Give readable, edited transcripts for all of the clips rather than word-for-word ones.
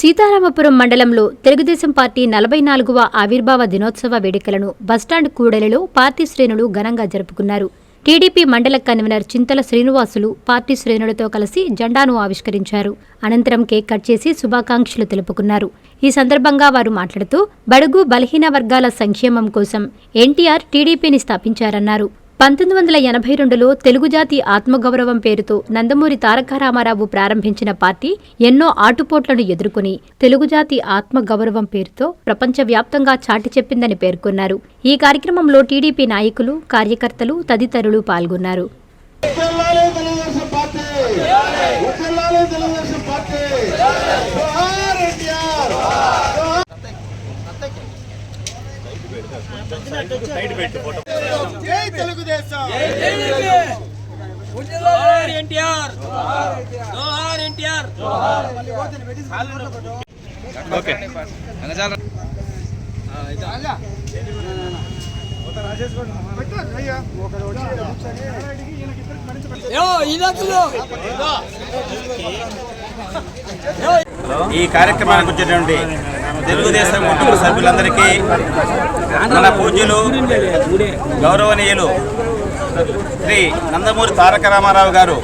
సీతారామపురం మండలంలో తెలుగుదేశం పార్టీ 44వ ఆవిర్భావ దినోత్సవ వేడుకలను బస్టాండ్ కూడలిలో పార్టీ శ్రేణులు ఘనంగా జరుపుకున్నారు. టీడీపీ మండల కన్వీనర్ చింతల శ్రీనివాసులు పార్టీ శ్రేణులతో కలిసి జెండాను ఆవిష్కరించారు. అనంతరం కేక్ కట్ చేసి శుభాకాంక్షలు తెలుపుకున్నారు. ఈ సందర్భంగా వారు మాట్లాడుతూ బడుగు బలహీన వర్గాల సంక్షేమం కోసం ఎన్టీఆర్ టీడీపీని స్థాపించారన్నారు. 1982లో తెలుగుజాతి ఆత్మగౌరవం పేరుతో నందమూరి తారక రామారావు ప్రారంభించిన పార్టీ ఎన్నో ఆటుపోట్లను ఎదుర్కొని తెలుగుజాతి ఆత్మగౌరవం పేరుతో ప్రపంచవ్యాప్తంగా చాటి చెప్పిందని పేర్కొన్నారు. ఈ కార్యక్రమంలో టీడీపీ నాయకులు, కార్యకర్తలు తదితరులు పాల్గొన్నారు. జై తెలుగుదేశం, జోహార్ ఎన్టీఆర్, జోహార్ ఎన్టీఆర్. ఓకే ఈ కార్యక్రమానికి వచ్చేటువంటి తెలుగుదేశం కుటుంబ సభ్యులందరికీ, మన పూజ్యులు గౌరవనీయులు శ్రీ నందమూరి తారక రామారావు గారు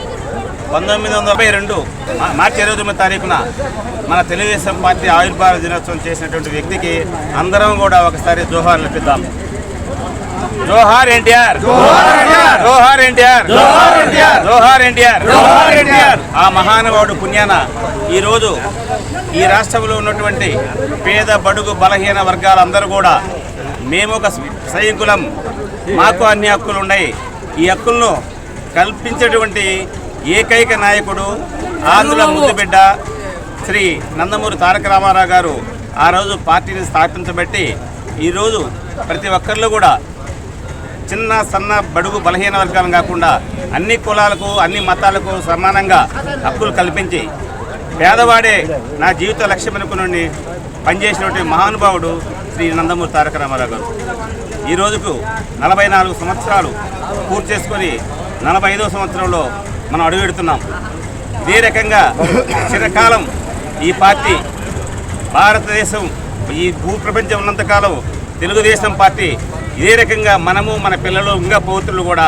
1932 మార్చి 29వ తారీఖున మన తెలుగుదేశం పార్టీ ఆవిర్భావ దినోత్సవం చేసినటువంటి వ్యక్తికి అందరం కూడా ఒకసారి జోహార్ లభిద్దాం. జోహార్ ఎన్టీఆర్, జోహార్ ఎన్టీఆర్, జోహార్ ఎన్టీఆర్. ఆ మహానుభావుడు పుణ్యాన ఈరోజు ఈ రాష్ట్రంలో ఉన్నటువంటి పేద బడుగు బలహీన వర్గాలందరూ కూడా మేము ఒక సైనికులం, మాకు అన్ని హక్కులు ఉన్నాయి. ఈ హక్కులను కల్పించేటువంటి ఏకైక నాయకుడు ఆంధ్ర ముద్దుబిడ్డ శ్రీ నందమూరి తారక రామారావు గారు ఆ రోజు పార్టీని స్థాపించబట్టి ఈరోజు ప్రతి ఒక్కరిలో కూడా చిన్న సన్న బడుగు బలహీన వర్గాలను కాకుండా అన్ని కులాలకు అన్ని మతాలకు సమానంగా హక్కులు కల్పించి పేదవాడే నా జీవిత లక్ష్యం అనుకుని పనిచేసినటువంటి మహానుభావుడు శ్రీ నందమూరి తారక రామారావు గారు. ఈ రోజుకు 44 సంవత్సరాలు పూర్తి చేసుకొని 45వ సంవత్సరంలో మనం అడుగుపెడుతున్నాం. ఇదే రకంగా చిరకాలం ఈ పార్టీ భారతదేశం ఈ భూప్రపంచం ఉన్నంతకాలం తెలుగుదేశం పార్టీ ఇదే రకంగా మనము మన పిల్లలు ఇంకా పౌత్రులు కూడా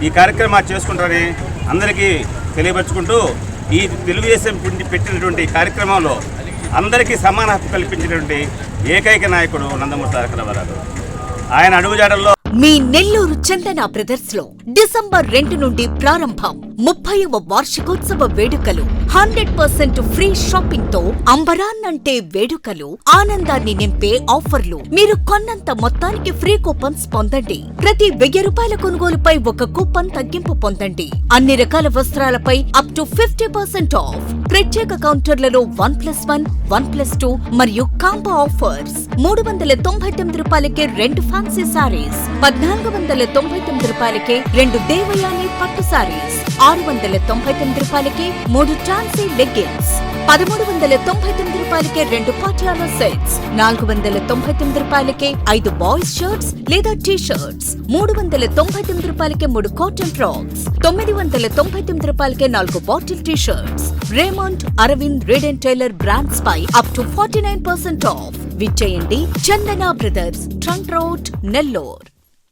ఈ కార్యక్రమాలు చేసుకుంటారని అందరికీ తెలియపరుచుకుంటూ ఈ తెలుగుదేశం పెట్టినటువంటి కార్యక్రమంలో అందరికీ సమాన హక్కు కల్పించినటువంటి ఏకైక నాయకుడు నందమూరి తారక రామారావు. ఆయన అడుగుజాడల్లో మీ నెల్లూరు చందన బ్రదర్స్ లో డిసెంబర్ 2 నుండి ప్రారంభం 30వ వార్షికోత్సవ వేడుకలు. 100% ఫ్రీ షాపింగ్ తో అంబరాన్నంటే వేడుకలు, ఆనందాన్ని నింపే ఆఫర్లు. మీరు కొన్నంత మొత్తానికి ఫ్రీ కూపన్స్ పొందండి. ప్రతి 1000 రూపాయల కొనుగోలుపై ఒక కూపన్ తగ్గింపు పొందండి. అన్ని రకాల వస్త్రాలపై అప్ టు 50% ఆఫ్. ప్రత్యేక కౌంటర్లలో 1+1, 1+2 మరియు కాంబో ఆఫర్స్. 399 రూపాయలకే 2 ఫ్యాన్సీ సారీస్, 1499 రూపాయలకే 2 దేవయాని పట్టు సారీస్, 699 రూపాయలకే 3 టాన్సీ లెగ్గిన్స్, 1399 రూపాయలకే 2 పటియాలా సెట్స్, 499 రూపాయలకే 5 బాయ్స్ షర్ట్స్ లేదా టీ షర్ట్స్, 399 రూపాయలకే 3 కాటన్ ఫ్రాక్స్, 999 రూపాయలకే 4 bottle T shirts. Raymond, Arvind, Reid and Taylor brands పై అప్ టు 49% ఆఫ్. విచ్చేయండి Chandana brothers, trunk road, Nellore.